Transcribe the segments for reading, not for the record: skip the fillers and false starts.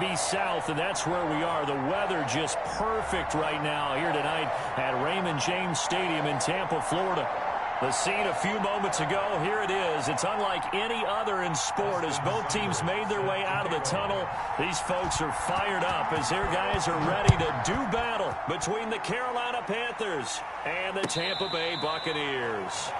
be south, and that's where we are. The weather just perfect right now here tonight at Raymond James Stadium in Tampa, Florida. The scene a few moments ago, here it is. It's unlike any other in sport as both teams made their way out of the tunnel. These folks are fired up as their guys are ready to do battle between the Carolina Panthers and the Tampa Bay Buccaneers.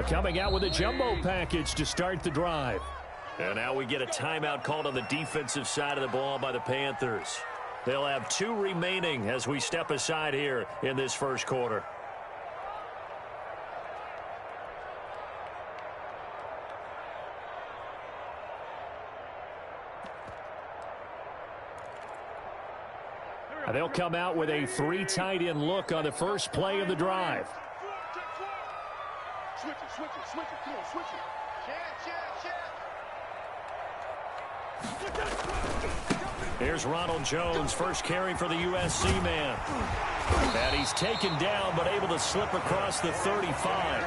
Coming out with a jumbo package to start the drive. And now we get a timeout called on the defensive side of the ball by the Panthers. They'll have 2 remaining as we step aside here in this first quarter. They'll come out with a 3 tight end look on the first play of the drive. Switch it, come on, switch it. Here's Ronald Jones, first carry for the USC man. And he's taken down, but able to slip across the 35.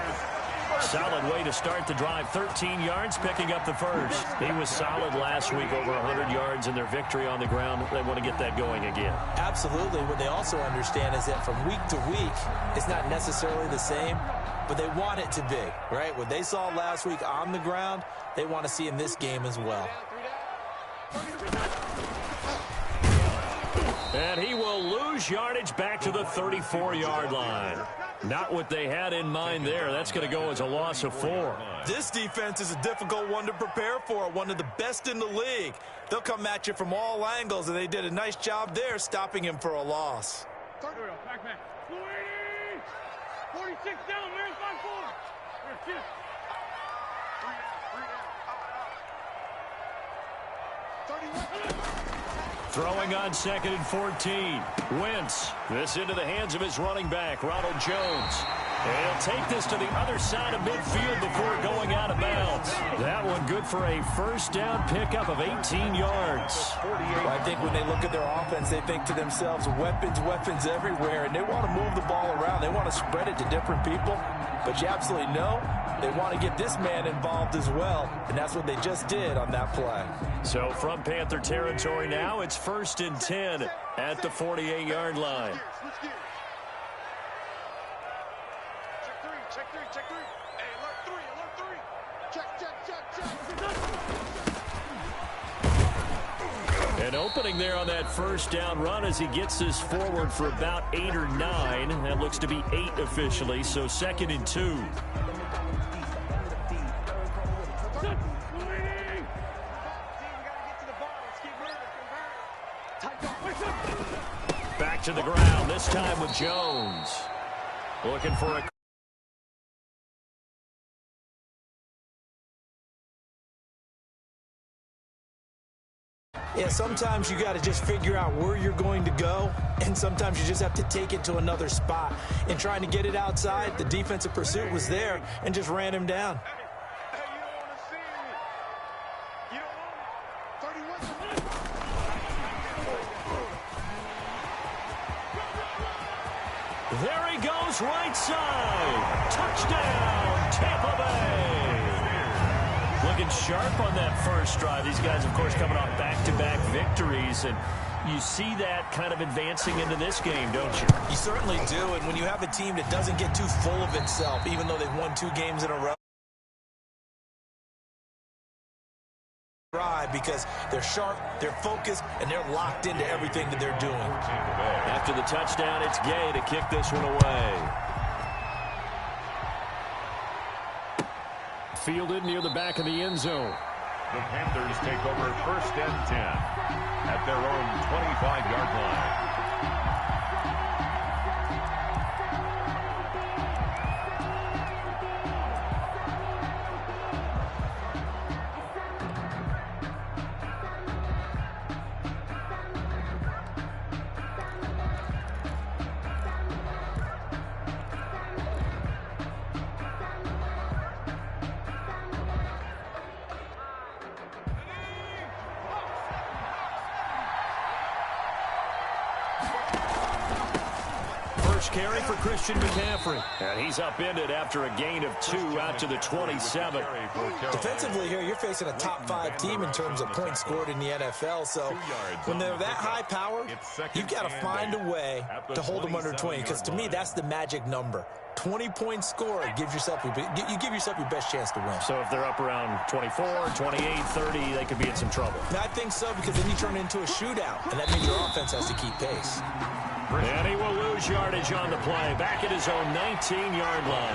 Solid way to start the drive. 13 yards, picking up the first. He was solid last week, over 100 yards in their victory on the ground. They want to get that going again. Absolutely. What they also understand is that from week to week, it's not necessarily the same, but they want it to be, right? What they saw last week on the ground, they want to see in this game as well. And he will lose yardage back to the 34-yard line. Not what they had in mind there. That's going to go as a loss of 4. This defense is a difficult one to prepare for, one of the best in the league. They'll come at you from all angles, and they did a nice job there stopping him for a loss. 46 down, man, 5-4. Throwing on 2nd and 14. Wentz. This into the hands of his running back, Ronald Jones. And he'll take this to the other side of midfield before going out of bounds. That one good for a first down pickup of 18 yards. Well, I think when they look at their offense, they think to themselves, weapons everywhere, and they want to move the ball around. They want to spread it to different people. But you absolutely know they want to get this man involved as well, and that's what they just did on that play. So from Panther territory now, it's 1st and 10 at the 48-yard line. Check three. Hey, alert three. Check. An opening there on that first down run as he gets this forward for about 8 or 9. That looks to be 8 officially, so 2nd and 2. Back to the ground, this time with Jones. Looking for a... Yeah, sometimes you got to just figure out where you're going to go, and sometimes you just have to take it to another spot. In trying to get it outside, the defensive pursuit was there and just ran him down. Hey, you don't want to see me. You don't want me. 31. There he goes, right side. Touchdown, Tampa Bay. Looking sharp on that first drive. These guys, of course, coming off back-to-back victories, and you see that kind of advancing into this game, don't you? You certainly do, and when you have a team that doesn't get too full of itself, even though they've won 2 games in a row, because they're sharp, they're focused, and they're locked into everything that they're doing. After the touchdown, it's Gay to kick this one away. Fielded near the back of the end zone. The Panthers take over 1st and 10 at their own 25-yard line. Carry for Christian McCaffrey. And he's upended after a gain of 2 out to the 27. Defensively here, you're facing a top 5 team in terms of points scored in the NFL. So when they're that high powered, you've got to find a way to hold them under 20. Because to me, that's the magic number. 20 points scored, you give yourself your best chance to win. So if they're up around 24, 28, 30, they could be in some trouble. I think so, because then you turn it into a shootout, and that means your offense has to keep pace. And he will lose yardage on the play. Back at his own 19-yard line.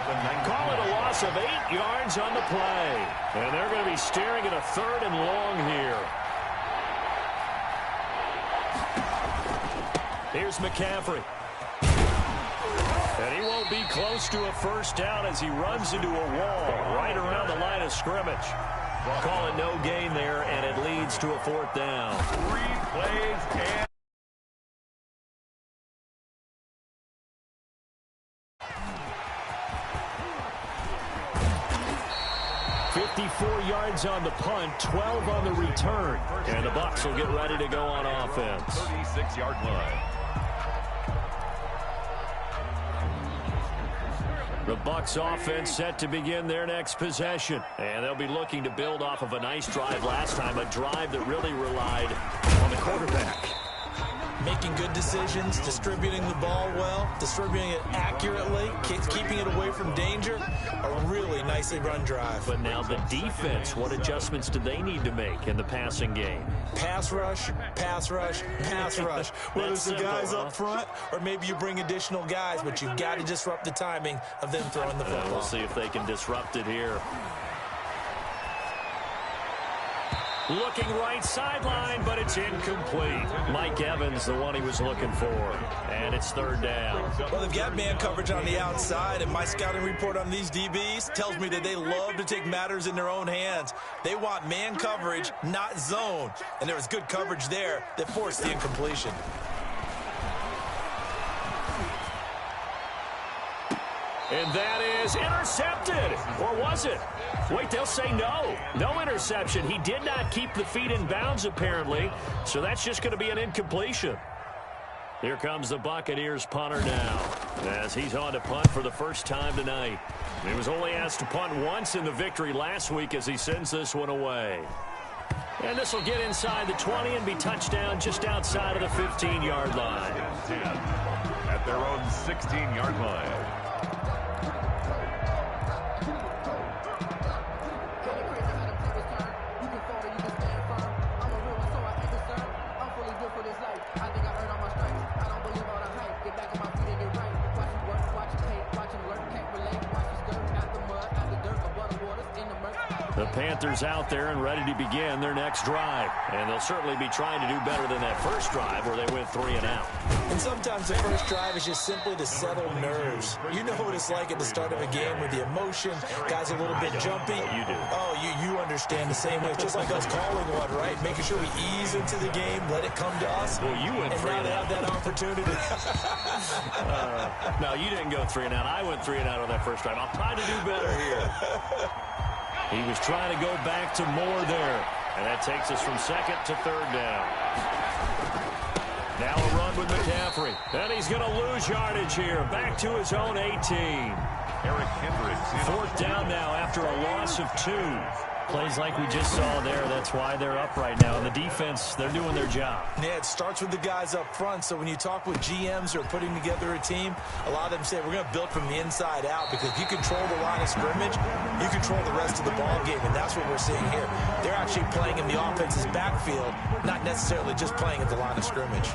Call it a loss of 8 yards on the play. And they're going to be staring at a 3rd and long here. Here's McCaffrey. And he won't be close to a first down as he runs into a wall right around the line of scrimmage. Call it no gain there, and it leads to a 4th down. 3 plays and 54 yards on the punt, 12 on the return. And the Bucs will get ready to go on offense. 36-yard line. The Bucs offense set to begin their next possession. And they'll be looking to build off of a nice drive last time, a drive that really relied on the quarterback. Making good decisions, distributing the ball well, distributing it accurately, keeping it away from danger. A really nicely run drive. But now the defense, what adjustments do they need to make in the passing game? Pass rush, pass rush, pass rush. Whether it's the guys up front or maybe you bring additional guys, but you've got to disrupt the timing of them throwing the football. We'll see if they can disrupt it here. Looking right sideline, but it's incomplete. Mike Evans, the one he was looking for. And it's 3rd down. Well, they've got man coverage on the outside, and my scouting report on these DBs tells me that they love to take matters in their own hands. They want man coverage, not zone. And there was good coverage there that forced the incompletion. And that is intercepted. Or was it? Wait, they'll say no. No interception. He did not keep the feet in bounds, apparently. So that's just going to be an incompletion. Here comes the Buccaneers punter now, as he's on to punt for the first time tonight. He was only asked to punt once in the victory last week as he sends this one away. And this will get inside the 20 and be touchdown just outside of the 15-yard line. 10 at their own 16-yard line. The Panthers out there and ready to begin their next drive. And they'll certainly be trying to do better than that first drive where they went 3 and out. And sometimes the first drive is just simply to settle nerves. You know what it's like at the start of a game with the emotion. Guys are a little bit jumpy. You do. Oh, you understand the same way. It's just like us calling one, right? Making sure we ease into the game, let it come to us. Well, you went 3 and out. And now they have that opportunity. No, you didn't go 3 and out. I went 3 and out on that first drive. I'll try to do better here. He was trying to go back to Moore there. And that takes us from 2nd to 3rd down. Now a run with McCaffrey. And he's going to lose yardage here. Back to his own 18. Eric Hendricks. 4th down now after a loss of 2. Plays like we just saw there. That's why they're up right now. And the defense, they're doing their job. Yeah, it starts with the guys up front. So when you talk with GMs who are putting together a team, a lot of them say, we're going to build from the inside out. Because if you control the line of scrimmage, you control the rest of the ball game. And that's what we're seeing here. They're actually playing in the offense's backfield, not necessarily just playing at the line of scrimmage.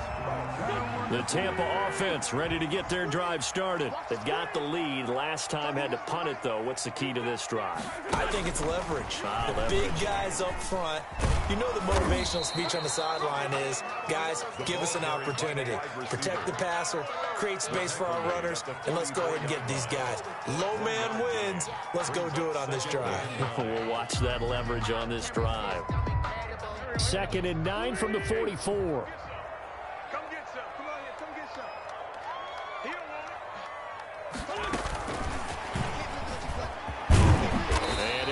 The Tampa offense ready to get their drive started. They've got the lead. Last time had to punt it, though. What's the key to this drive? I think it's leverage. The big guys up front. You know the motivational speech on the sideline is, guys, give us an opportunity. Protect the passer, create space for our runners, and let's go ahead and get these guys. Low man wins. Let's go do it on this drive. We'll watch that leverage on this drive. 2nd and 9 from the 44.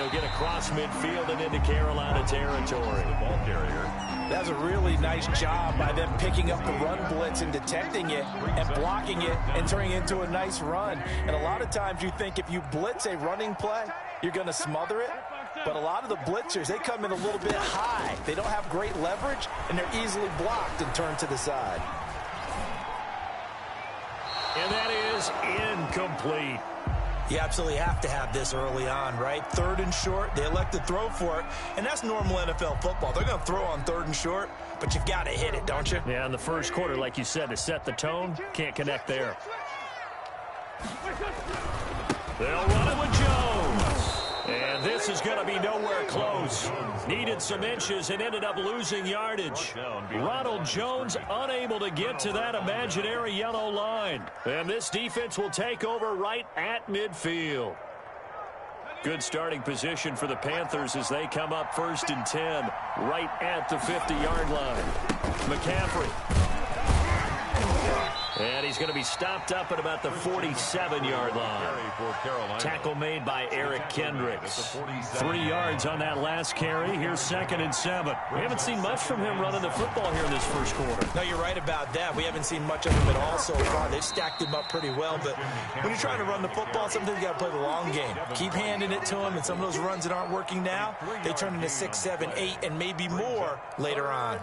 Get across midfield and into Carolina territory. Ball carrier. That's a really nice job by them picking up the run blitz and detecting it and blocking it and turning it into a nice run. And a lot of times you think if you blitz a running play, you're going to smother it. But a lot of the blitzers, they come in a little bit high. They don't have great leverage, and they're easily blocked and turned to the side. And that is incomplete. You absolutely have to have this early on, right? 3rd and short, they elect to throw for it, and that's normal NFL football. They're going to throw on 3rd and short, but you've got to hit it, don't you? Yeah, in the first quarter, like you said, to set the tone, can't connect there. They'll run it with Jones. And this is going to be nowhere close. Needed some inches and ended up losing yardage. Ronald Jones unable to get to that imaginary yellow line. And this defense will take over right at midfield. Good starting position for the Panthers as they come up 1st and 10 right at the 50-yard line. McCaffrey. And he's going to be stopped up at about the 47-yard line. Tackle made by Eric Kendricks. 3 yards on that last carry. Here's 2nd and 7. We haven't seen much from him running the football here in this first quarter. No, you're right about that. We haven't seen much of him at all so far. They've stacked him up pretty well. But when you're trying to run the football, sometimes you got to play the long game. Keep handing it to him, and some of those runs that aren't working now, they turn into 6, 7, 8, and maybe more later on.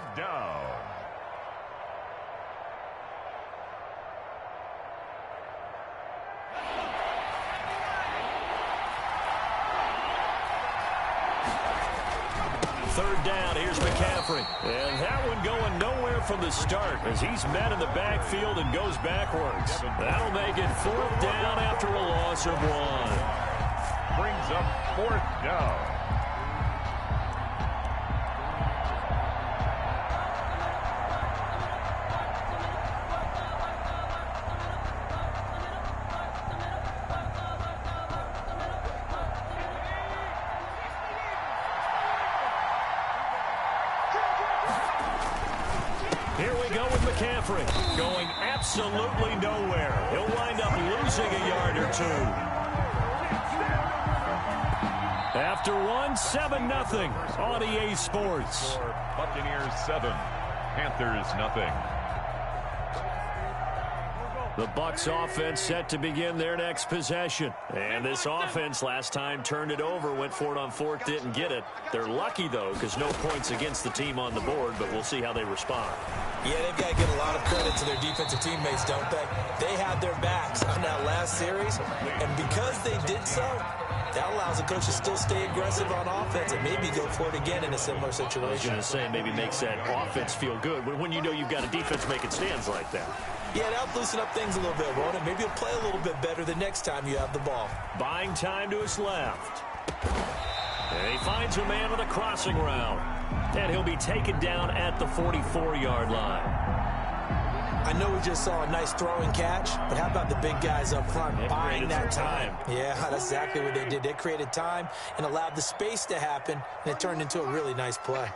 Third down, here's McCaffrey. And that one going nowhere from the start as he's met in the backfield and goes backwards. That'll make it 4th down after a loss of 1. Brings up 4th down. McCaffrey going absolutely nowhere. He'll wind up losing a yard or 2. After 7-0 on EA Sports. Buccaneers 7, Panthers nothing. The Bucs offense set to begin their next possession. And this offense last time turned it over, went for it on 4th, didn't get it. They're lucky, though, because no points against the team on the board, but we'll see how they respond. Yeah, they've got to give a lot of credit to their defensive teammates, don't they? They had their backs on that last series, and because they did so, that allows the coach to still stay aggressive on offense and maybe go for it again in a similar situation. I was going to say, maybe makes that offense feel good when you know you've got a defense making stands like that. Yeah, that'll loosen up things a little bit, won't it? Maybe he'll play a little bit better the next time you have the ball. Buying time to his left. And he finds a man with a crossing route. And he'll be taken down at the 44-yard line. I know we just saw a nice throwing catch, but how about the big guys up front buying that time? Yeah, that's exactly what they did. They created time and allowed the space to happen, and it turned into a really nice play.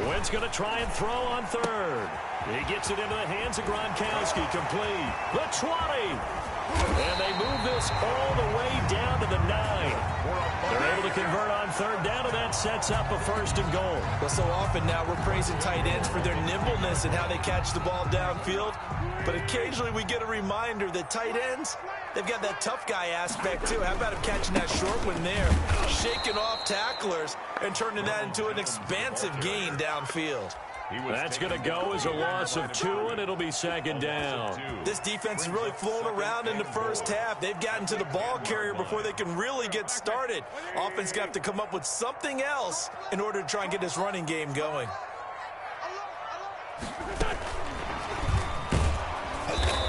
Wentz going to try and throw on 3rd. He gets it into the hands of Gronkowski, complete. The 20. And they move this all the way down to the 9. They're able to convert on 3rd down, and that sets up a 1st and goal. Well, so often now we're praising tight ends for their nimbleness and how they catch the ball downfield. But occasionally we get a reminder that tight ends, they've got that tough guy aspect too. How about him catching that short one there, shaking off tacklers and turning that into an expansive gain downfield. That's going to go as a loss of 2, and it'll be 2nd down. This defense is really flown around in the first half. They've gotten to the ball carrier before they can really get started. Offense got to come up with something else in order to try and get this running game going.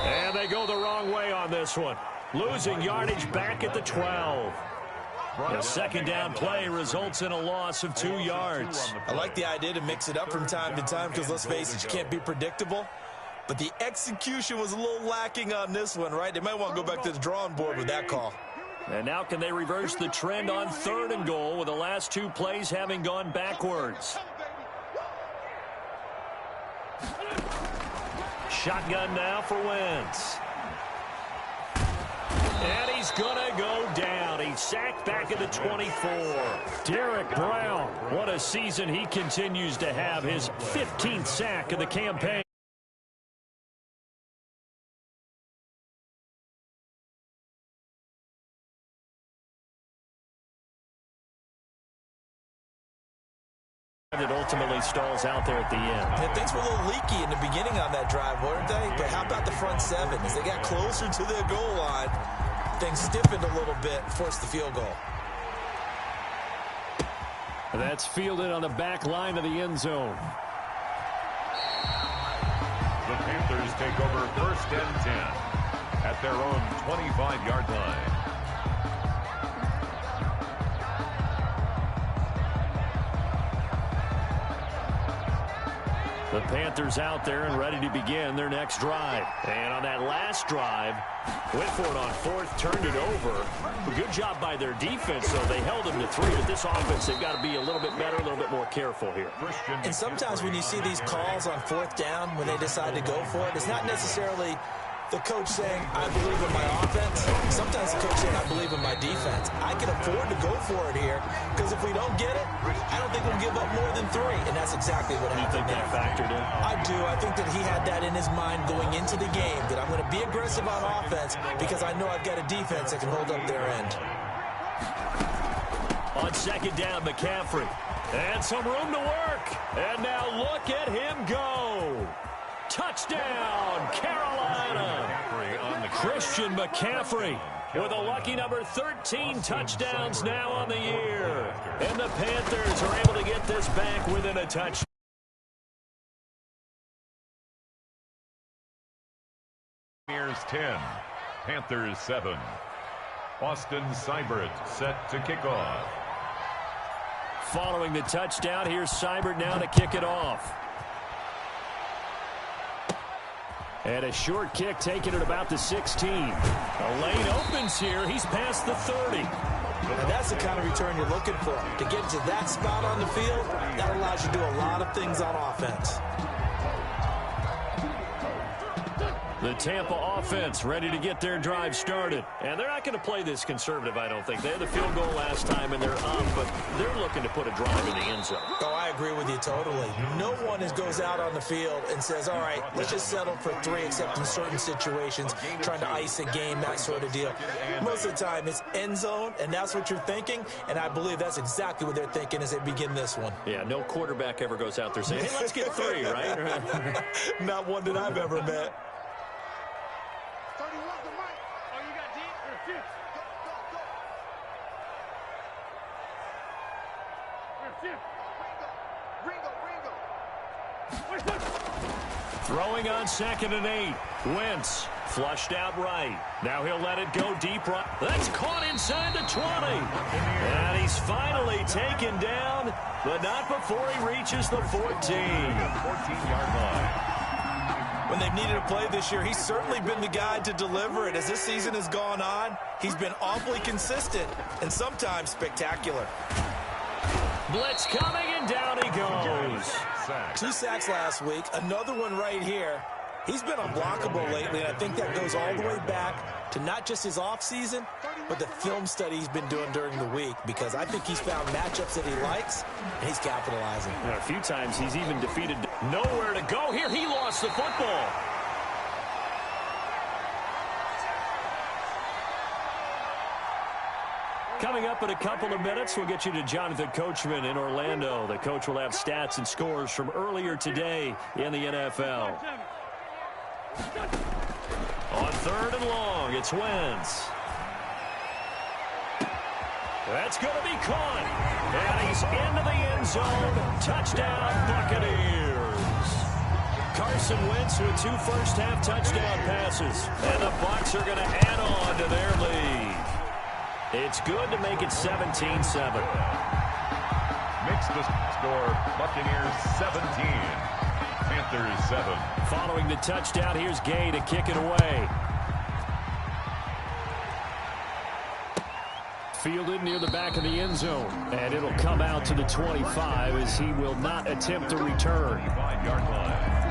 And they go the wrong way on this one. Losing yardage back at the 12. A 2nd down play results in a loss of 2 yards. I like the idea to mix it up from time to time because, let's face it, you can't be predictable. But the execution was a little lacking on this one, right? They might want to go back to the drawing board with that call. And now can they reverse the trend on 3rd and goal with the last 2 plays having gone backwards? Shotgun now for Wentz. And he's going to go down. He's sacked back at the 24. Derek Brown, what a season he continues to have. His 15th sack of the campaign. It ultimately stalls out there at the end. Yeah, things were a little leaky in the beginning on that drive, weren't they? But how about the front 7? As they got closer to their goal line, things stiffened a little bit and forced the field goal. That's fielded on the back line of the end zone. The Panthers take over 1st and 10 at their own 25-yard line. The Panthers out there and ready to begin their next drive. And on that last drive, went for it on fourth, turned it over. Good job by their defense, though. They held them to 3. But this offense, they've got to be a little bit better, a little bit more careful here. And sometimes when you see these calls on fourth down, when they decide to go for it, it's not necessarily the coach saying, I believe in my offense. Sometimes the coach saying, I believe in my defense. I can afford to go for it here because if we don't get it, I don't think we'll give up more than 3. And that's exactly what happened. You think that factored in? I do. I think that he had that in his mind going into the game, that I'm going to be aggressive on offense because I know I've got a defense that can hold up their end. On second down, McCaffrey. And some room to work. And now look at him go. Touchdown, Carolina. Christian McCaffrey with a lucky number 13 touchdowns now on the year. And the Panthers are able to get this back within a touchdown. Here's 10, Panthers 7. Austin Seibert set to kick off. Following the touchdown, here's Seibert now to kick it off. And a short kick taken at about the 16. A lane opens here. He's past the 30. And that's the kind of return you're looking for. To get to that spot on the field, that allows you to do a lot of things on offense. The Tampa offense ready to get their drive started. And they're not going to play this conservative, I don't think. They had the field goal last time, and they're up, but they're looking to put a drive in the end zone. Oh, I agree with you totally. No one goes out on the field and says, all right, let's just settle for 3, except in certain situations, trying to ice a game, that sort of deal. Most of the time, it's end zone, and that's what you're thinking, and I believe that's exactly what they're thinking as they begin this one. Yeah, no quarterback ever goes out there saying, hey, let's get 3, right? Not one that I've ever met. Throwing on 2nd and 8. Wentz flushed out right. Now he'll let it go deep right. That's caught inside the 20. And he's finally taken down, but not before he reaches the 14. 14-yard line. When they've needed a play this year, he's certainly been the guy to deliver it. As this season has gone on, he's been awfully consistent and sometimes spectacular. Blitz coming, and down he goes. 2 sacks last week, another one right here. He's been unblockable lately, and I think that goes all the way back to not just his offseason, but the film study he's been doing during the week, because I think he's found matchups that he likes, and he's capitalizing. And a few times he's even defeated. Nowhere to go here. He lost the football. Coming up in a couple of minutes, we'll get you to Jonathan Coachman in Orlando. The coach will have stats and scores from earlier today in the NFL. On 3rd and long, it's Wentz. That's going to be caught. And he's into the end zone. Touchdown, Buccaneers. Carson Wentz with 2 first-half touchdown passes. And the Bucs are going to add on to their lead. It's good to make it 17-7. Makes the score Buccaneers 17. Panthers 7. Following the touchdown, here's Gay to kick it away. Fielded near the back of the end zone. And it'll come out to the 25 as he will not attempt to return. 25-yard line.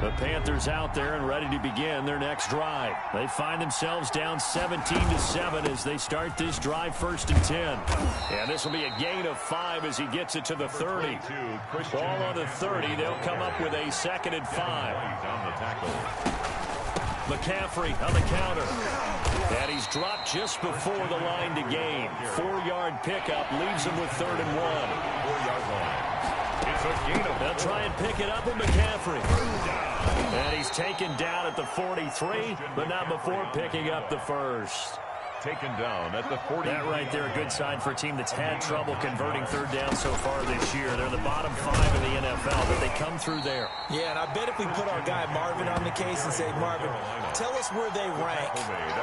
The Panthers out there and ready to begin their next drive. They find themselves down 17-7 as they start this drive 1st and 10. And this will be a gain of 5 as he gets it to the 30. Ball on the 30. They'll come up with a 2nd and 5. McCaffrey on the counter. And he's dropped just before the line to gain. 4-yard pickup leaves him with 3rd and 1. 4-yard line. It's a gain of. They'll try and pick it up with McCaffrey. And he's taken down at the 43, but not before picking up the 1st. taken down at the 40. That right there, a good sign for a team that's had trouble converting third down so far this year. They're the bottom 5 in the NFL, but they come through there. Yeah, and I bet if we put our guy Marvin on the case and say, Marvin, tell us where they rank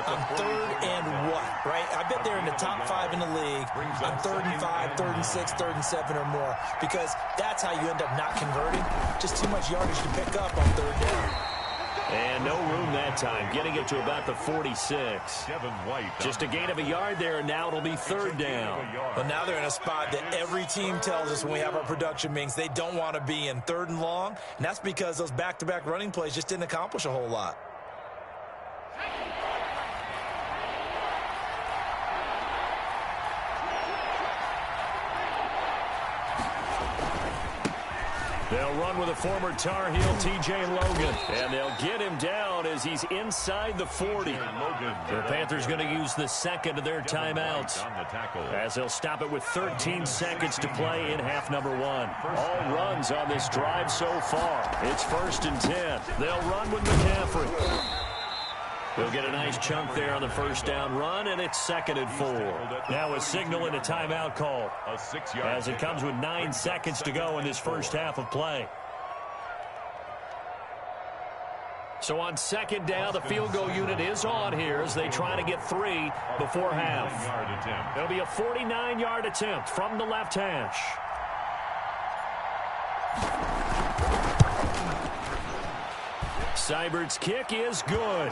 on third and what, right? I bet they're in the top 5 in the league on 3rd and 5, 3rd and 6, 3rd and 7 or more, because that's how you end up not converting. Just too much yardage to pick up on third down. And no room that time, getting it to about the 46. Just a gain of a yard there, and now it'll be third down. Well, now they're in a spot that every team tells us when we have our production meetings they don't want to be in, third and long, and that's because those back-to-back running plays just didn't accomplish a whole lot. They'll run with a former Tar Heel, T.J. Logan. And they'll get him down as he's inside the 40. The Panthers going to use the second of their timeouts, as they'll stop it with 13 seconds to play in half number 1. All runs on this drive so far. It's 1st and 10. They'll run with McCaffrey. They'll get a nice chunk there on the first down run, and it's 2nd and 4. Now a signal and a timeout call, as it comes with 9 seconds to go in this first half of play. So on 2nd down, the field goal unit is on here as they try to get 3 before half. It'll be a 49-yard attempt from the left hash. Seibert's kick is good.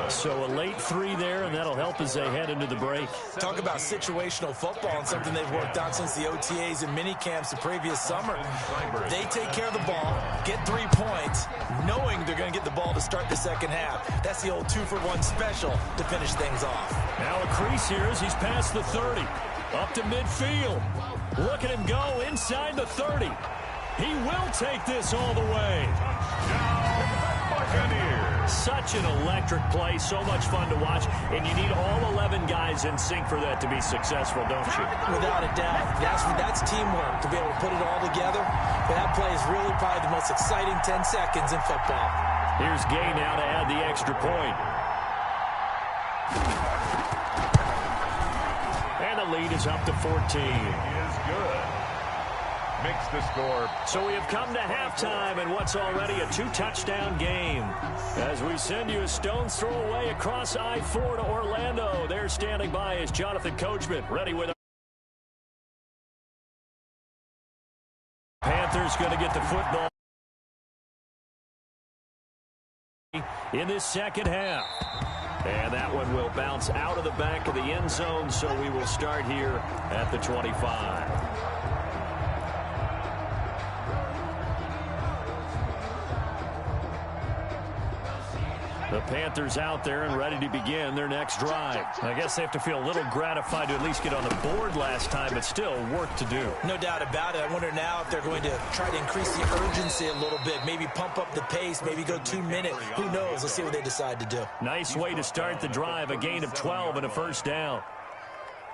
So a late 3 there, and that'll help as they head into the break. Talk about situational football and something they've worked on since the OTAs and mini camps the previous summer. They take care of the ball, get 3 points, knowing they're going to get the ball to start the second half. That's the old 2-for-1 special to finish things off. Now a crease here as he's past the 30. Up to midfield. Look at him go inside the 30. He will take this all the way. Such an electric play, so much fun to watch, and you need all 11 guys in sync for that to be successful, don't you? Without a doubt. That's teamwork to be able to put it all together. But that play is really probably the most exciting 10 seconds in football. Here's Gay now to add the extra point. And the lead is up to 14. Is good. Makes the score. So we have come to halftime and what's already a 2-touchdown game. As we send you a stone's throw away across I-4 to Orlando. There standing by is Jonathan Coachman, ready with Panthers going to get the football in this second half. And that one will bounce out of the back of the end zone, so we will start here at the 25. The Panthers out there and ready to begin their next drive. I guess they have to feel a little gratified to at least get on the board last time, but still work to do. No doubt about it. I wonder now if they're going to try to increase the urgency a little bit, maybe pump up the pace, maybe go 2 minutes. Who knows? Let's see what they decide to do. Nice way to start the drive, a gain of 12 and a first down.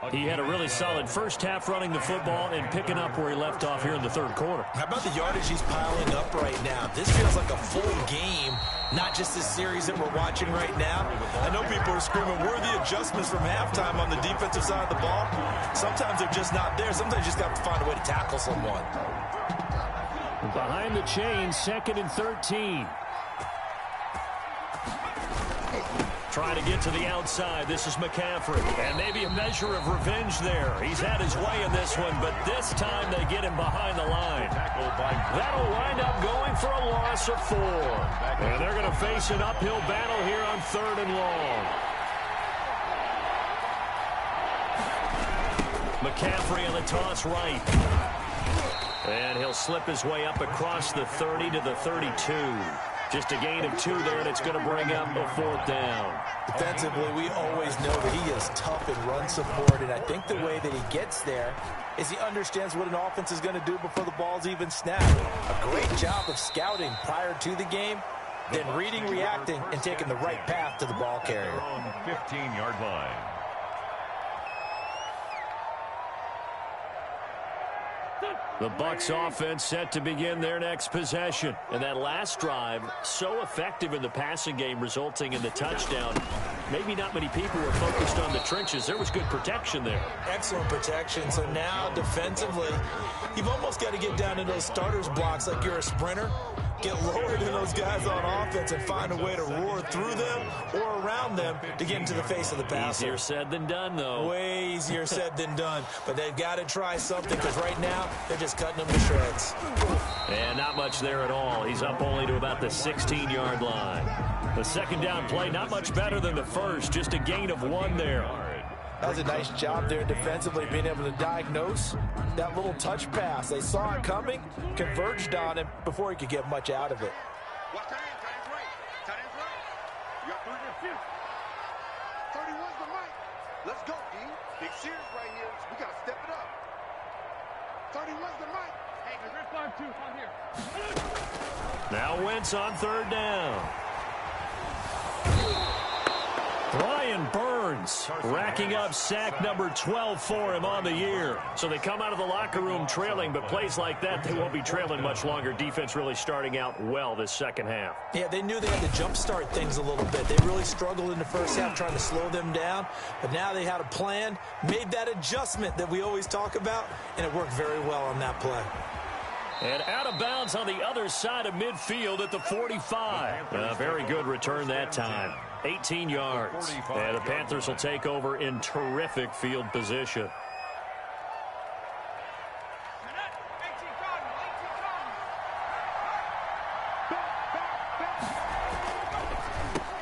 He had a really solid first half running the football and picking up where he left off here in the third quarter. How about the yardage he's piling up right now? This feels like a full game, not just this series that we're watching right now. I know people are screaming, where are the adjustments from halftime on the defensive side of the ball? Sometimes they're just not there. Sometimes you just got to find a way to tackle someone. Behind the chain, 2nd and 13. Trying to get to the outside. This is McCaffrey. And maybe a measure of revenge there. He's had his way in this one, but this time they get him behind the line. That'll wind up going for a loss of 4. And they're going to face an uphill battle here on 3rd and long. McCaffrey on the toss right. And he'll slip his way up across the 30 to the 32. Just a gain of 2 there, and it's going to bring up a 4th down. Defensively, we always know that he is tough in run support, and I think the way that he gets there is he understands what an offense is going to do before the ball's even snapped. A great job of scouting prior to the game, then reading, reacting, and taking the right path to the ball carrier. On the 15-yard line. The Bucs offense set to begin their next possession. And that last drive, so effective in the passing game, resulting in the touchdown. Maybe not many people were focused on the trenches. There was good protection there. Excellent protection. So now defensively, you've almost got to get down to those starters blocks like you're a sprinter. Get lower than those guys on offense and find a way to roar through them or around them to get into the face of the passer. Easier said than done, though. Way easier said than done. But they've got to try something because right now they're just cutting them to shreds. And not much there at all. He's up only to about the 16-yard line. The second down play, not much better than the first. Just a gain of 1 there. That was a nice job there defensively, being able to diagnose that little touch pass. They saw it coming, converged on him before he could get much out of it. Watch tight end. Tight end's right. Tight end's right. You got 31's the mic. Let's go, D. Big Sears right here. We got to step it up. 31's the mic. Hey, there's 5-2 on here. Now Wentz on third down. Brian Burns racking up sack number 12 for him on the year. So they come out of the locker room trailing, but plays like that, they won't be trailing much longer. Defense really starting out well this second half. Yeah, they knew they had to jumpstart things a little bit. They really struggled in the first half trying to slow them down, but now they had a plan, made that adjustment that we always talk about, and it worked very well on that play. And out of bounds on the other side of midfield at the 45. A very good return that time. 18 yards. And the Panthers will take over in terrific field position.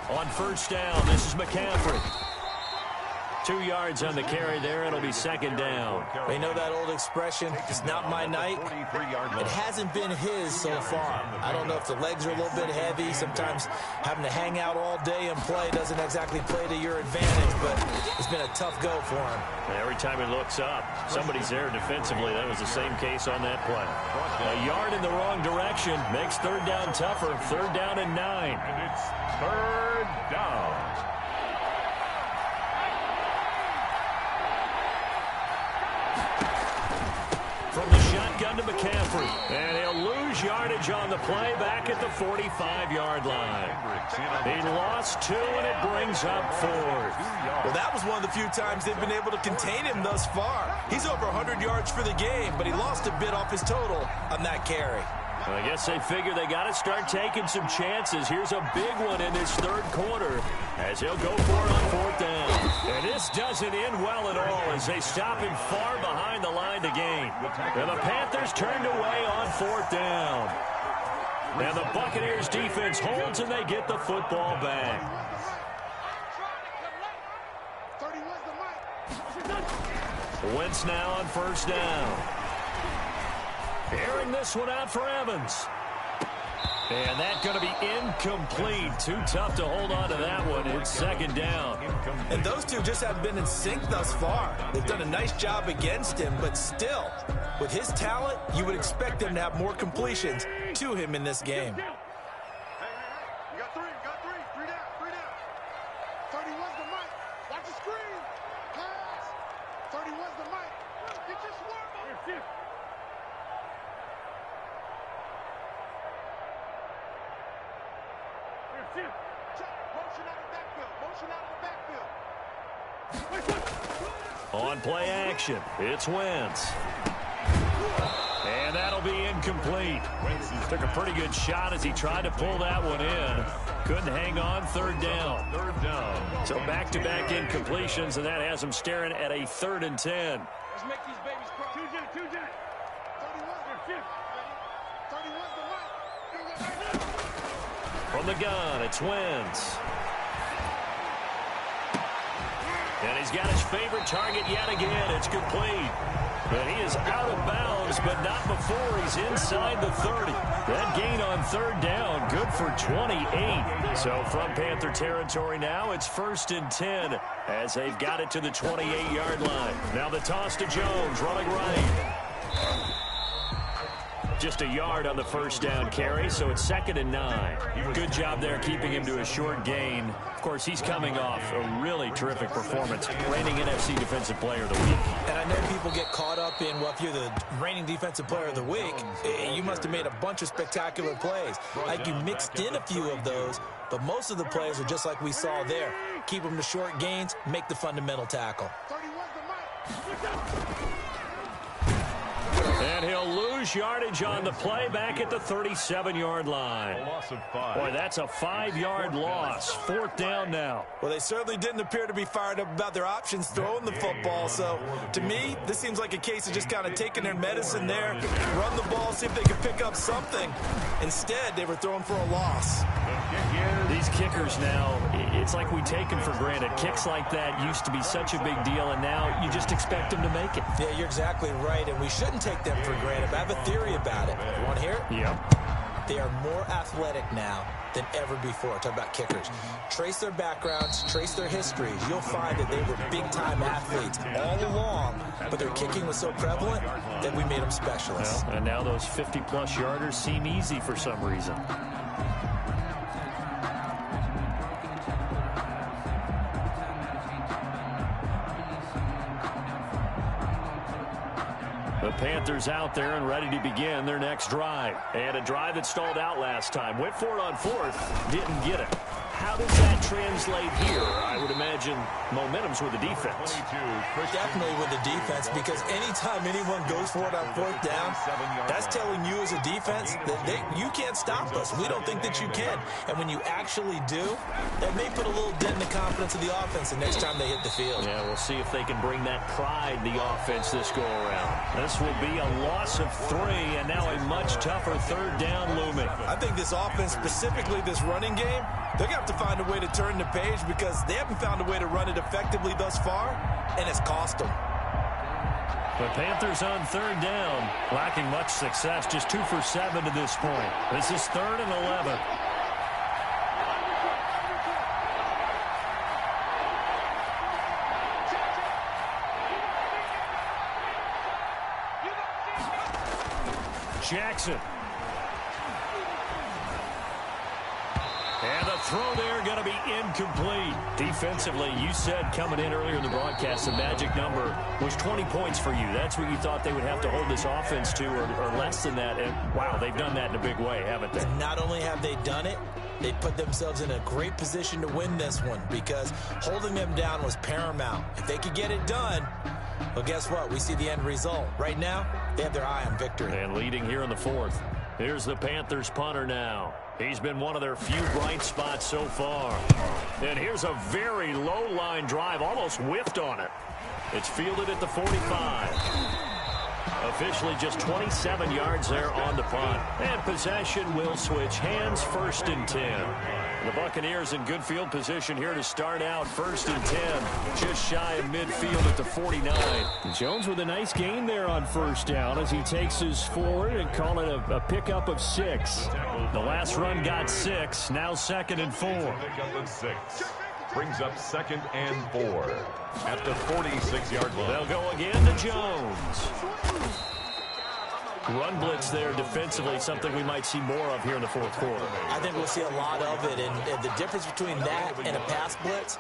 On first down, this is McCaffrey. 2 yards on the carry there. It'll be second down. You know that old expression, it's not my night. It hasn't been his so far. I don't know if the legs are a little bit heavy. Sometimes having to hang out all day and play doesn't exactly play to your advantage, but it's been a tough go for him. Every time he looks up, somebody's there defensively. That was the same case on that play. A yard in the wrong direction makes third down tougher. Third down and 9. And it's third down. From the shotgun to McCaffrey. And he'll lose yardage on the play back at the 45-yard line. He lost 2, and it brings up 4. Well, that was one of the few times they've been able to contain him thus far. He's over 100 yards for the game, but he lost a bit off his total on that carry. Well, I guess they figure they got to start taking some chances. Here's a big one in this third quarter as he'll go for it on fourth down. And this doesn't end well at all as they stop him far behind the line to gain. And the Panthers turned away on fourth down. And the Buccaneers defense holds and they get the football back. Wentz now on first down. Airing this one out for Evans. And that's going to be incomplete. Too tough to hold on to that one. It's second down. And those two just haven't been in sync thus far. They've done a nice job against him, but still, with his talent, you would expect them to have more completions to him in this game. Hey, you got 3, you got 3. 3 down, 3 down. 31's the mic. Watch the screen. Pass. 31's the mic. Get your swarm on. Check. Motion out of the backfield. Motion out of the backfield. On play action, it's Wentz. And that'll be incomplete. Took a pretty good shot as he tried to pull that one in. Couldn't hang on. Third down. So back-to-back incompletions, and that has him staring at a 3rd and 10. Let's make these babies crawl. 2 J. 31's the mic. From the gun, it's Wentz. And he's got his favorite target yet again. It's complete. But he is out of bounds, but not before he's inside the 30. That gain on third down, good for 28. So from Panther territory now, it's 1st and 10 as they've got it to the 28-yard line. Now the toss to Jones, running right. Just a yard on the first down carry, so it's 2nd and 9. Good job there keeping him to a short gain. Of course, he's coming off a really terrific performance, reigning NFC Defensive Player of the Week. And I know people get caught up in, well, if you're the reigning Defensive Player of the Week, you must have made a bunch of spectacular plays. Like you mixed in a few of those, but most of the plays are just like we saw there. Keep them to short gains, make the fundamental tackle. And he'll lose yardage on the play back at the 37-yard line. A loss of 5. Boy, that's a 5-yard loss. 4th down now. Well, they certainly didn't appear to be fired up about their options throwing the football. So, to me, this seems like a case of just kind of taking their medicine there, run the ball, see if they can pick up something. Instead, they were throwing for a loss. These kickers now, it's like we take them for granted. Kicks like that used to be such a big deal, and now you just expect them to make it. Yeah, you're exactly right, and we shouldn't take them for granted. But I have a theory about it. You want to hear it? Yep. They are more athletic now than ever before. Talk about kickers. Trace their backgrounds, trace their histories. You'll find that they were big-time athletes all along, but their kicking was so prevalent that we made them specialists. Well, and now those 50-plus yarders seem easy for some reason. The Panthers out there and ready to begin their next drive. And a drive that stalled out last time. Went for it on 4th, didn't get it. How does that translate here? I would imagine momentum's with the defense. Definitely with the defense, because anytime anyone goes for it on 4th down, that's telling you as a defense that you can't stop us. We don't think that you can. And when you actually do, that may put a little dent in the confidence of the offense the next time they hit the field. Yeah, we'll see if they can bring that pride in the offense this go-around. This will be a loss of 3, and now a much tougher 3rd down looming. I think this offense, specifically this running game, they're going to have to find a way to turn the page because they haven't found a way to run it effectively thus far, and it's cost them. The Panthers on 3rd down, lacking much success, just 2 for 7 to this point. This is 3rd and 11. Jackson. And the throw there going to be incomplete. Defensively, you said coming in earlier in the broadcast, the magic number was 20 points for you. That's what you thought they would have to hold this offense to, or less than that. And, wow, they've done that in a big way, haven't they? Not only have they done it, they put themselves in a great position to win this one because holding them down was paramount. If they could get it done, well, guess what? We see the end result. Right now, they have their eye on victory. And leading here in the 4th. Here's the Panthers punter now. He's been one of their few bright spots so far. And here's a very low-line drive, almost whiffed on it. It's fielded at the 45. Officially just 27 yards there on the punt. And possession will switch hands, 1st and 10. The Buccaneers in good field position here to start out 1st and 10. Just shy of midfield at the 49. Jones with a nice gain there on 1st down as he takes his forward and call it a pickup of 6. The last run got 6. Now 2nd and 4. Pickup of 6. Brings up 2nd and 4 at the 46-yard line. They'll go again to Jones. Run blitz there defensively, something we might see more of here in the 4th quarter. I think we'll see a lot of it, and the difference between that and a pass blitz,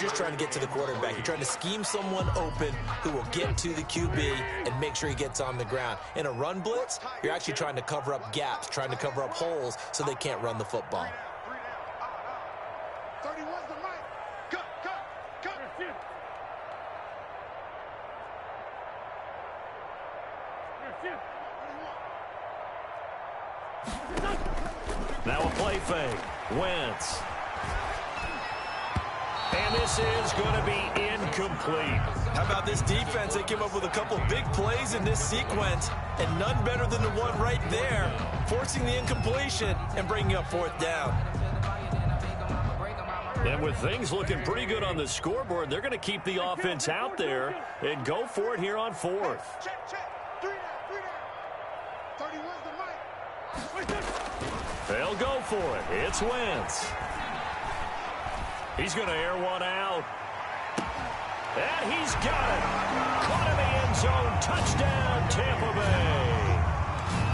you're trying to get to the quarterback. You're trying to scheme someone open who will get to the QB and make sure he gets on the ground. In a run blitz, you're actually trying to cover up gaps, trying to cover up holes so they can't run the football. 31's the mic. Cut. Now a play fake. Wentz. And this is going to be incomplete. How about this defense? They came up with a couple big plays in this sequence, and none better than the one right there, forcing the incompletion and bringing up 4th down. And with things looking pretty good on the scoreboard, they're going to keep the offense out there and go for it here on 4th. Check. 3 down. 31's the mic. They'll go for it. It's Wentz. He's going to air one out. And he's got it. Caught in the end zone. Touchdown, Tampa Bay.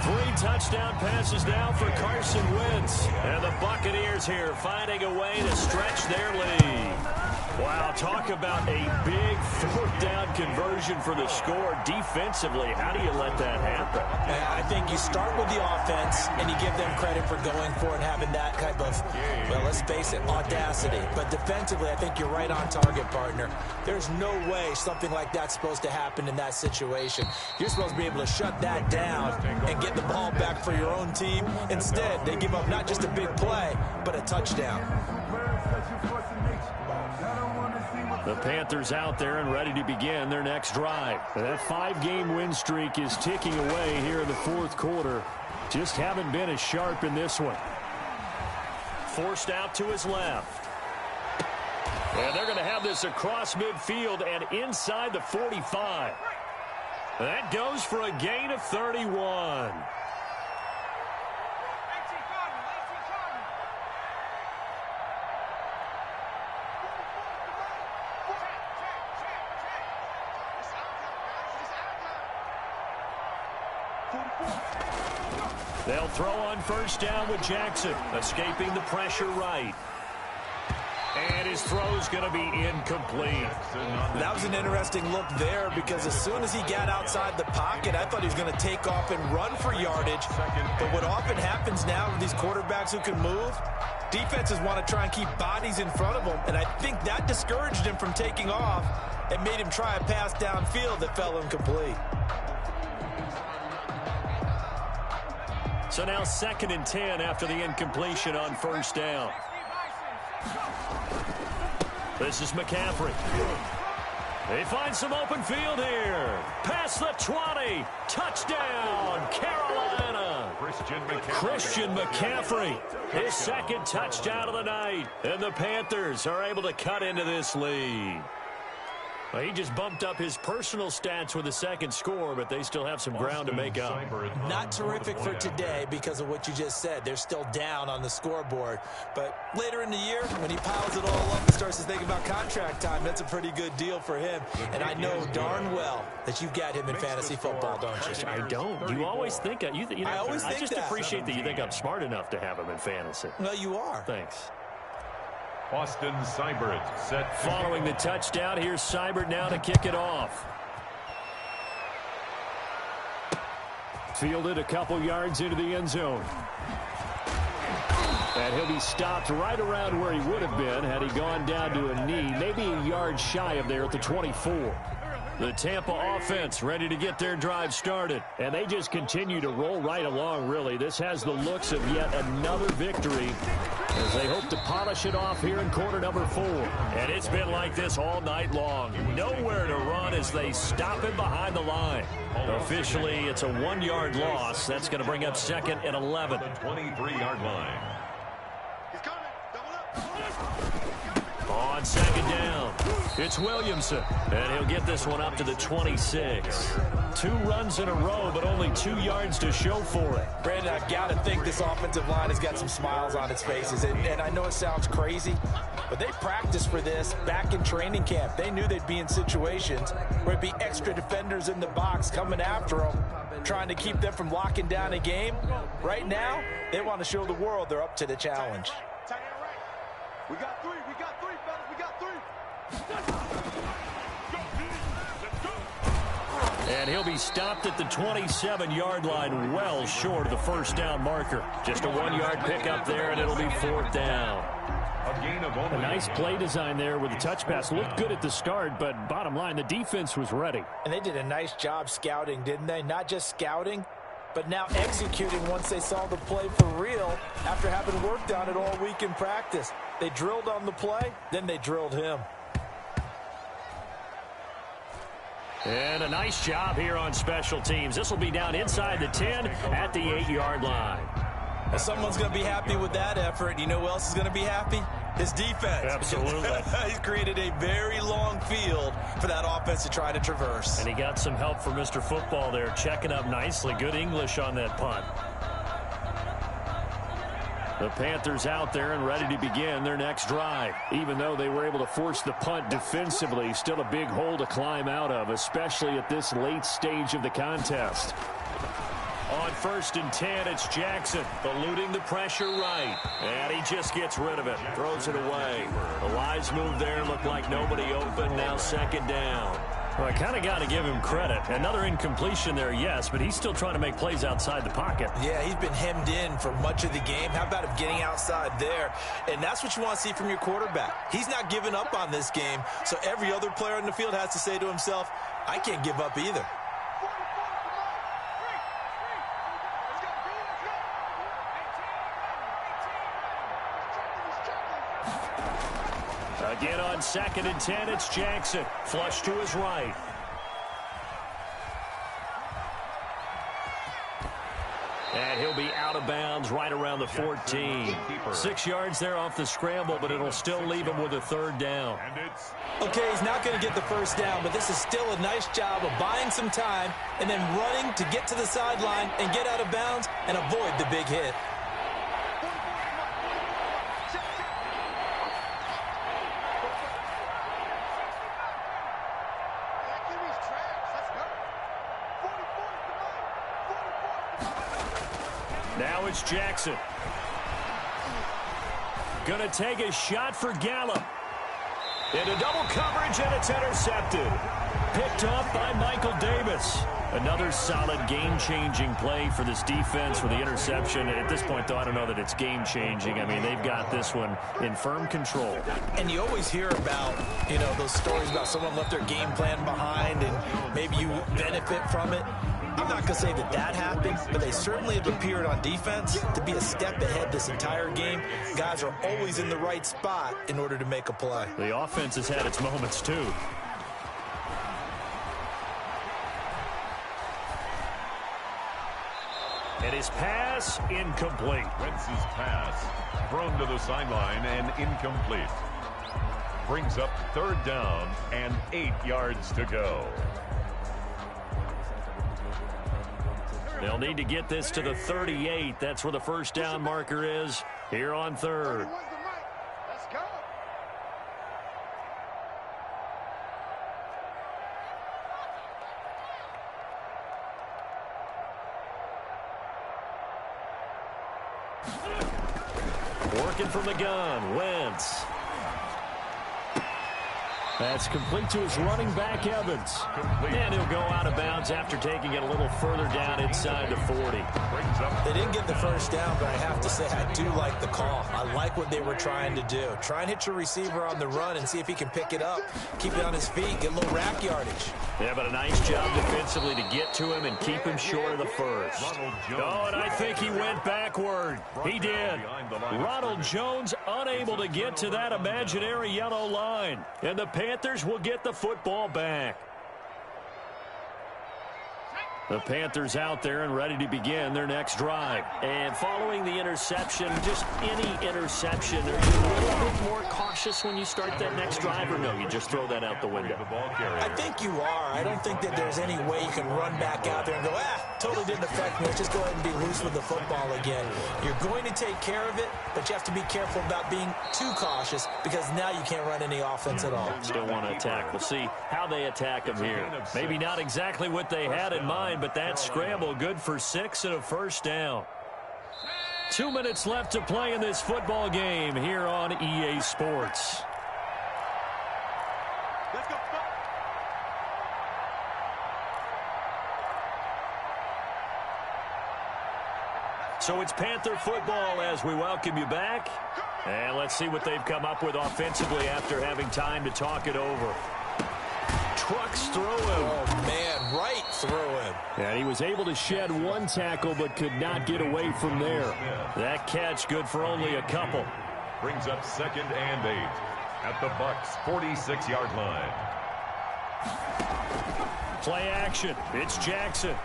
3 touchdown passes now for Carson Wentz. And the Buccaneers here finding a way to stretch their lead. Wow, talk about a big 4th down conversion for the score. Defensively, how do you let that happen? I think you start with the offense, and you give them credit for going for it and having that type of, well, let's face it, audacity. But defensively, I think you're right on target, partner. There's no way something like that's supposed to happen in that situation. You're supposed to be able to shut that down and get the ball back for your own team. Instead, they give up not just a big play, but a touchdown. The Panthers out there and ready to begin their next drive. That 5-game win streak is ticking away here in the 4th quarter. Just haven't been as sharp in this one. Forced out to his left. And they're going to have this across midfield and inside the 45. That goes for a gain of 31. They'll throw on 1st down with Jackson, escaping the pressure right. And his throw's going to be incomplete. That was an interesting look there because as soon as he got outside the pocket, I thought he was going to take off and run for yardage. But what often happens now with these quarterbacks who can move, defenses want to try and keep bodies in front of them. And I think that discouraged him from taking off and made him try a pass downfield that fell incomplete. So now 2nd and 10 after the incompletion on 1st down. This is McCaffrey. They find some open field here. Past the 20. Touchdown, Carolina. Christian McCaffrey. His 2nd touchdown of the night. And the Panthers are able to cut into this lead. Well, he just bumped up his personal stats with a 2nd score, but they still have some ground to make up. Not terrific for today because of what you just said. They're still down on the scoreboard. But later in the year, when he piles it all up and starts to think about contract time, that's a pretty good deal for him. And I know darn well that you've got him in fantasy football, don't you? I don't. You always think I just appreciate that you think I'm smart enough to have him in fantasy. Well, you are. Thanks. Austin Seibert set. Following the touchdown, here's Seibert now to kick it off. Fielded a couple yards into the end zone. And he'll be stopped right around where he would have been had he gone down to a knee, maybe a yard shy of there at the 24. The Tampa offense ready to get their drive started. And they just continue to roll right along, really. This has the looks of yet another victory as they hope to polish it off here in quarter number 4. And it's been like this all night long. Nowhere to run as they stop him behind the line. Officially, it's a 1-yard loss. That's going to bring up 2nd and 11. The 23-yard line. He's coming. Double up. On 2nd down, it's Williamson. And he'll get this one up to the 26. 2 runs in a row, but only 2 yards to show for it. Brandon, I've got to think this offensive line has got some smiles on its faces. And I know it sounds crazy, but they practiced for this back in training camp. They knew they'd be in situations where it'd be extra defenders in the box coming after them, trying to keep them from locking down a game. Right now, they want to show the world they're up to the challenge. Tight end right. We got 3, fellas. We got 3. And he'll be stopped at the 27-yard line, well short of the 1st down marker. Just a 1-yard pickup there, and it'll be 4th down. A nice play design there with the touch pass. Looked good at the start, but bottom line, the defense was ready. And they did a nice job scouting, didn't they? Not just scouting, but now executing once they saw the play for real after having worked on it all week in practice. They drilled on the play, then they drilled him. And a nice job here on special teams. This will be down inside the 10 at the 8-yard line. Well, someone's going to be happy with that effort. You know who else is going to be happy? His defense. Absolutely. He's created a very long field for that offense to try to traverse. And he got some help from Mr. Football there, checking up nicely. Good English on that punt. The Panthers out there and ready to begin their next drive. Even though they were able to force the punt defensively, still a big hole to climb out of, especially at this late stage of the contest. On 1st and 10, it's Jackson eluding the pressure right. And he just gets rid of it. Throws it away. The wise move there. Looked like nobody open. Now 2nd down. Well, I kind of got to give him credit. Another incompletion there, yes, but he's still trying to make plays outside the pocket. Yeah, he's been hemmed in for much of the game. How about him getting outside there? And that's what you want to see from your quarterback. He's not giving up on this game, so every other player on the field has to say to himself, I can't give up either. Again on 2nd and 10, it's Jackson. Flush to his right. And he'll be out of bounds right around the 14. 6 yards there off the scramble, but it'll still leave him with a 3rd down. Okay, he's not going to get the 1st down, but this is still a nice job of buying some time and then running to get to the sideline and get out of bounds and avoid the big hit. Now it's Jackson. Going to take a shot for Gallup. Into double coverage, and it's intercepted. Picked up by Michael Davis. Another solid game-changing play for this defense with the interception. At this point, though, I don't know that it's game-changing. I mean, they've got this one in firm control. And you always hear about, those stories about someone left their game plan behind and maybe you benefit from it. I'm not going to say that that happened, but they certainly have appeared on defense to be a step ahead this entire game. Guys are always in the right spot in order to make a play. The offense has had its moments, too. And his pass, incomplete. Wentz's pass, thrown to the sideline and incomplete. Brings up 3rd down and 8 yards to go. They'll need to get this to the 38. That's where the 1st down marker is here on 3rd. Let's go. Working from the gun, Wentz. That's complete to his running back, Evans. And he'll go out of bounds after taking it a little further down inside the 40. They didn't get the 1st down, but I have to say I do like the call. I like what they were trying to do. Try and hit your receiver on the run and see if he can pick it up. Keep it on his feet, get a little rack yardage. Yeah, but a nice job defensively to get to him and keep him short of the 1st. Oh, and I think he went backward. He did. Ronald Jones unable to get to that imaginary yellow line. And the Panthers will get the football back. The Panthers out there and ready to begin their next drive. And following the interception, just any interception, are you a little bit more cautious when you start that next drive, or no, you just throw that out the window? I think you are. I don't think that there's any way you can run back out there and go, totally didn't affect me. Let's just go ahead and be loose with the football again. You're going to take care of it, but you have to be careful about being too cautious because now you can't run any offense at all. Still want to attack. We'll see how they attack them here. Maybe not exactly what they had in mind, but that scramble good for 6 and a 1st down. 2 minutes left to play in this football game here on EA Sports. Let's go. So it's Panther football as we welcome you back. And let's see what they've come up with offensively after having time to talk it over. Trucks through him. Oh, man, right through him. And he was able to shed one tackle but could not get away from there. That catch good for only a couple. Brings up 2nd and 8 at the Bucs' 46-yard line. Play action. It's Jackson.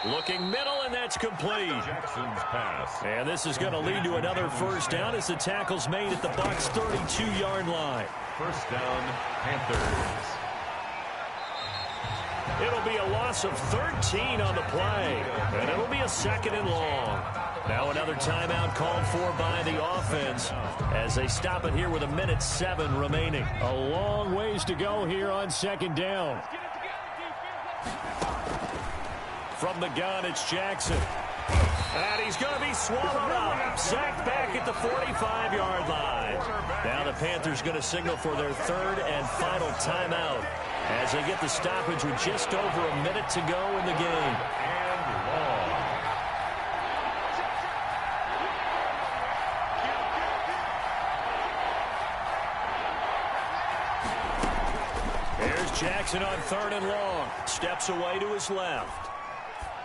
Looking middle, and that's complete. Jackson's pass. And this is going to lead to another 1st down as the tackle's made at the Bucs' 32-yard line. 1st down, Panthers. It'll be a loss of 13 on the play, and it'll be a 2nd and long. Now another timeout called for by the offense as they stop it here with 1:07 remaining. A long ways to go here on 2nd down. From the gun, it's Jackson. And he's going to be swallowed up. Sacked back at the 45-yard line. Now the Panthers going to signal for their third and final timeout as they get the stoppage with just over a minute to go in the game. And long. Here's Jackson on third and long. Steps away to his left.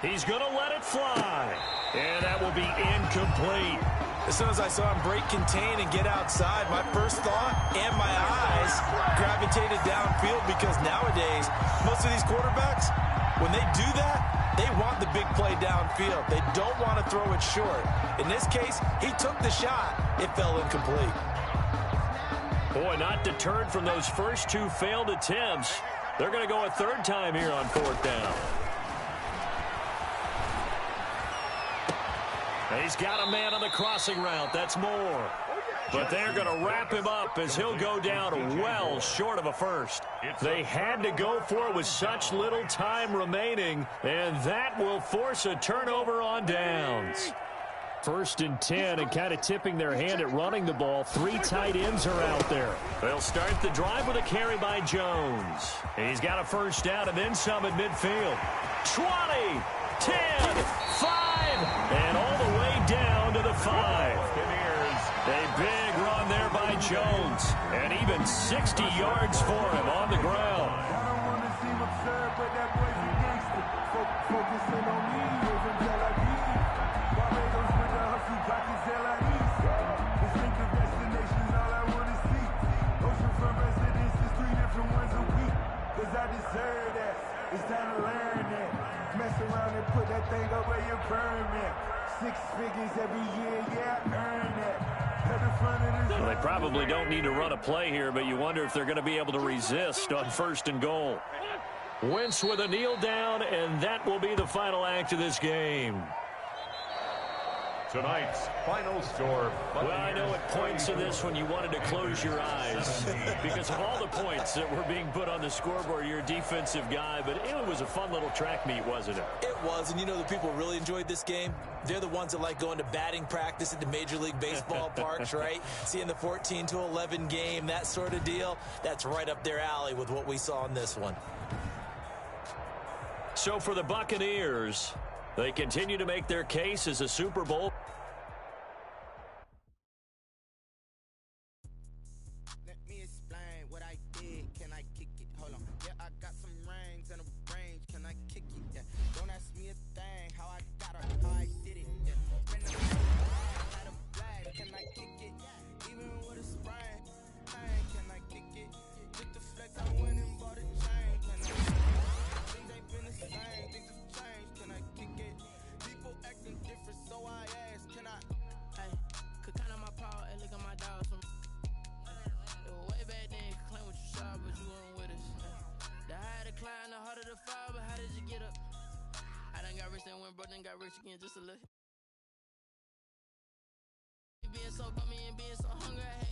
He's going to let it fly. And that will be incomplete. As soon as I saw him break contain and get outside, my first thought and my eyes gravitated downfield because nowadays, most of these quarterbacks, when they do that, they want the big play downfield. They don't want to throw it short. In this case, he took the shot. It fell incomplete. Boy, not deterred from those first two failed attempts. They're going to go a third time here on fourth down. He's got a man on the crossing route. That's more. But they're going to wrap him up as he'll go down well short of a first. They had to go for it with such little time remaining, and that will force a turnover on downs. First and 10, and kind of tipping their hand at running the ball. Three tight ends are out there. They'll start the drive with a carry by Jones. He's got a first down and then some at midfield. 20, 10, 5, and all the way down to the 5. A big run there by Jones, and even 60 yards for him on the ground. It's time to learn that. Mess around and put that thing up where you burn that. 6 figures every year, yeah, earn that. Well, they probably don't need to run a play here, but you wonder if they're going to be able to resist on first and goal. Wentz with a kneel down, and that will be the final act of this game. Tonight's final score. Well, I know at points in this one you wanted to close your eyes because of all the points that were being put on the scoreboard. You're a defensive guy, but it was a fun little track meet, wasn't it? It was, and you know the people who really enjoyed this game? They're the ones that like going to batting practice at the Major League Baseball parks, right? Seeing the 14-11 game, that sort of deal. That's right up their alley with what we saw in this one. So for the Buccaneers, they continue to make their case as a Super Bowl. Let me explain what I did. Can I kick it? Hold on. Yeah, I got some rings and a range. Can I kick it? Yeah. Don't ask me a thing. How I got her. How I did it. Yeah. Spend the night of black. Can I kick it? Even with a sprain. Can I kick it? With the flex, I went and bought a chain. Can I kick it? Things ain't been the same. Things have changed. Can I kick it? People acting different, so I asked, can I? Hey, could count on my power and look at my dogs from. It was way back then, could claim what you saw, but you weren't with us. The higher the climb, the harder the fall, but how did you get up? I done got rich, then went broke, then got rich again, just a little. Being so bummy and being so hungry, I